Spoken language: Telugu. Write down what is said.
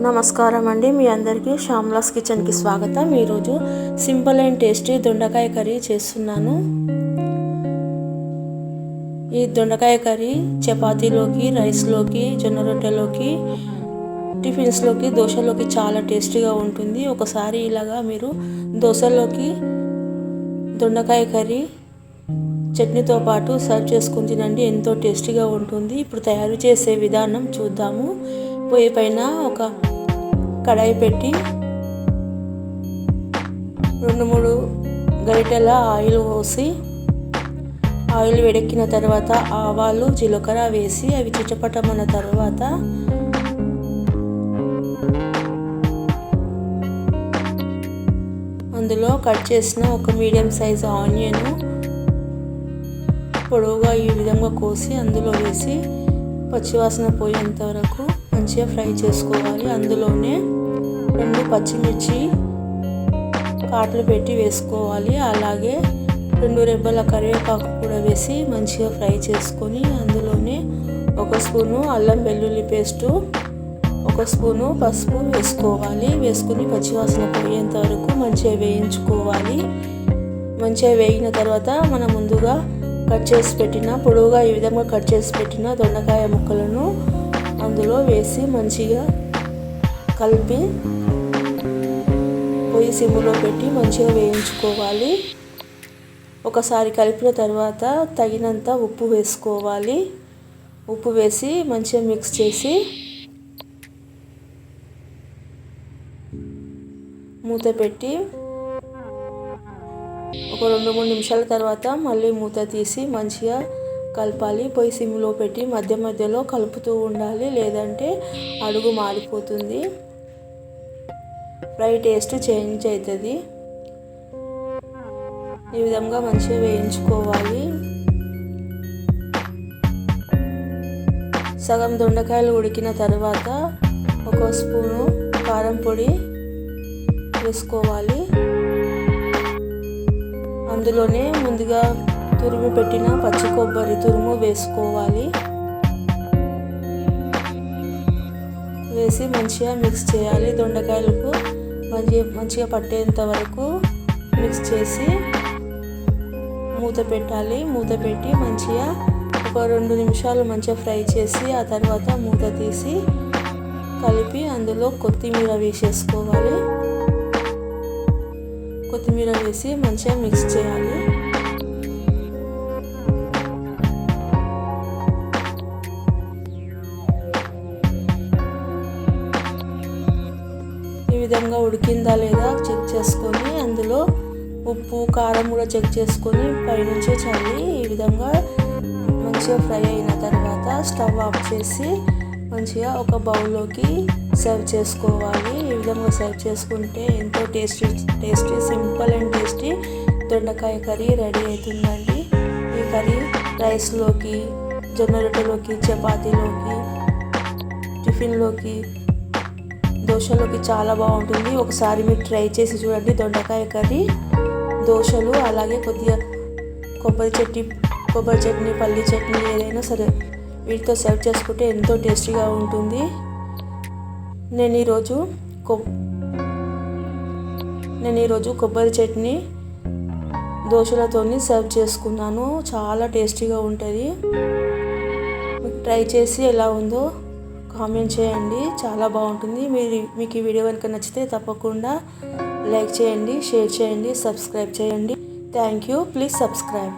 నమస్కారం అండి, మీ అందరికీ శ్యామ్లాస్ కిచెన్కి స్వాగతం. ఈరోజు సింపుల్ అండ్ టేస్టీ దొండకాయ కర్రీ చేస్తున్నాను. ఈ దొండకాయ కర్రీ చపాతీలోకి, రైస్లోకి, జొన్న రొట్టెలోకి, టిఫిన్స్లోకి, దోశలోకి చాలా టేస్టీగా ఉంటుంది. ఒకసారి ఇలాగా మీరు దోశలోకి దొండకాయ కర్రీ చట్నీతో పాటు సర్వ్ చేసుకుని తినండి, ఎంతో టేస్టీగా ఉంటుంది. ఇప్పుడు తయారు చేసే విధానం చూద్దాము. పొయ్యి పైన ఒక కడాయి పెట్టి 2-3 గరిటెల ఆయిల్ పోసి, ఆయిల్ వేడెక్కిన తర్వాత ఆవాలు, జీలకర్ర వేసి అవి చిటపటమన్న తర్వాత అందులో కట్ చేసిన ఒక మీడియం సైజు ఆనియన్ పొడవుగా ఈ విధంగా కోసి అందులో వేసి పచ్చివాసన పోయేంత వరకు మంచిగా ఫ్రై చేసుకోవాలి. అందులోనే 2 పచ్చిమిర్చి కాట్లు పెట్టి వేసుకోవాలి. అలాగే 2 రెబ్బల కరివేపాకు కూడా వేసి మంచిగా ఫ్రై చేసుకొని అందులోనే 1 స్పూను అల్లం వెల్లుల్లి పేస్టు, 1 స్పూను పసుపు వేసుకోవాలి. వేసుకుని పచ్చివాసన పోయేంత వరకు మంచిగా వేయించుకోవాలి. మంచిగా వేగిన తర్వాత మనం ముందుగా కట్ చేసి పెట్టిన పొడవుగా ఈ విధంగా కట్ చేసి పెట్టిన దొండకాయ ముక్కలను అందులో వేసి మంచిగా కలిపి పొయ్యి సిమ్లో పెట్టి మంచిగా వేయించుకోవాలి. ఒకసారి కలిపిన తర్వాత తగినంత ఉప్పు వేసుకోవాలి. ఉప్పు వేసి మంచిగా మిక్స్ చేసి మూత పెట్టి ఒక 2-3 నిమిషాల తర్వాత మళ్ళీ మూత తీసి మంచిగా కలపాలి. పొయ్యి సిమ్లో పెట్టి మధ్య మధ్యలో కలుపుతూ ఉండాలి, లేదంటే అడుగు మాడిపోతుంది, ఫ్రై టేస్ట్ చేంజ్ అవుతుంది. ఈ విధంగా మంచిగా వేయించుకోవాలి. సగం దొండకాయలు ఉడికిన తర్వాత 1 స్పూను కారం పొడి వేసుకోవాలి. అందులోనే ముందుగా తురుము పెట్టిన పచ్చి కొబ్బరి తురుము వేసుకోవాలి. వేసి మంచిగా మిక్స్ చేయాలి. దొండకాయలకు మంచిగా పట్టేంత వరకు మిక్స్ చేసి మూత పెట్టాలి. మూత పెట్టి మంచిగా ఒక 2 నిమిషాలు మంచిగా ఫ్రై చేసి ఆ తర్వాత మూత తీసి కలిపి అందులో కొత్తిమీర వేసేసుకోవాలి. కొత్తిమీర వేసి మంచిగా మిక్స్ చేయాలి. ఈ విధంగా ఉడికిందా లేదా చెక్ చేసుకొని అందులో ఉప్పు, కారం కూడా చెక్ చేసుకొని పైనుంచి చల్లి ఈ విధంగా మంచిగా ఫ్రై అయిన తర్వాత స్టవ్ ఆఫ్ చేసి మంచిగా ఒక బౌల్లోకి సర్వ్ చేసుకోవాలి. ఈ విధంగా సర్వ్ చేసుకుంటే ఎంతో టేస్టీ సింపుల్ అండ్ టేస్టీ దొండకాయ కర్రీ రెడీ అవుతుందండి. ఈ కర్రీ రైస్లోకి, జొన్న రొట్టెలోకి, చపాతీలోకి, టిఫిన్లోకి, దోశలోకి చాలా బాగుంటుంది. ఒకసారి మీరు ట్రై చేసి చూడండి. దొండకాయ కర్రీ దోశలు, అలాగే కొద్దిగా కొబ్బరి చట్నీ, పల్లి చట్నీ ఏదైనా సరే వీటితో సర్వ్ చేసుకుంటే ఎంతో టేస్టీగా ఉంటుంది. నేను ఈరోజు కొబ్బరి చట్నీ దోశలతో సర్వ్ చేసుకున్నాను. చాలా టేస్టీగా ఉంటుంది. మీకు ట్రై చేసి ఎలా ఉందో కామెంట్ చేయండి, చాలా బాగుంటుంది. మీకు ఈ వీడియో కనుక నచ్చితే తప్పకుండా లైక్ చేయండి, షేర్ చేయండి, సబ్స్క్రైబ్ చేయండి. Thank you. Please subscribe.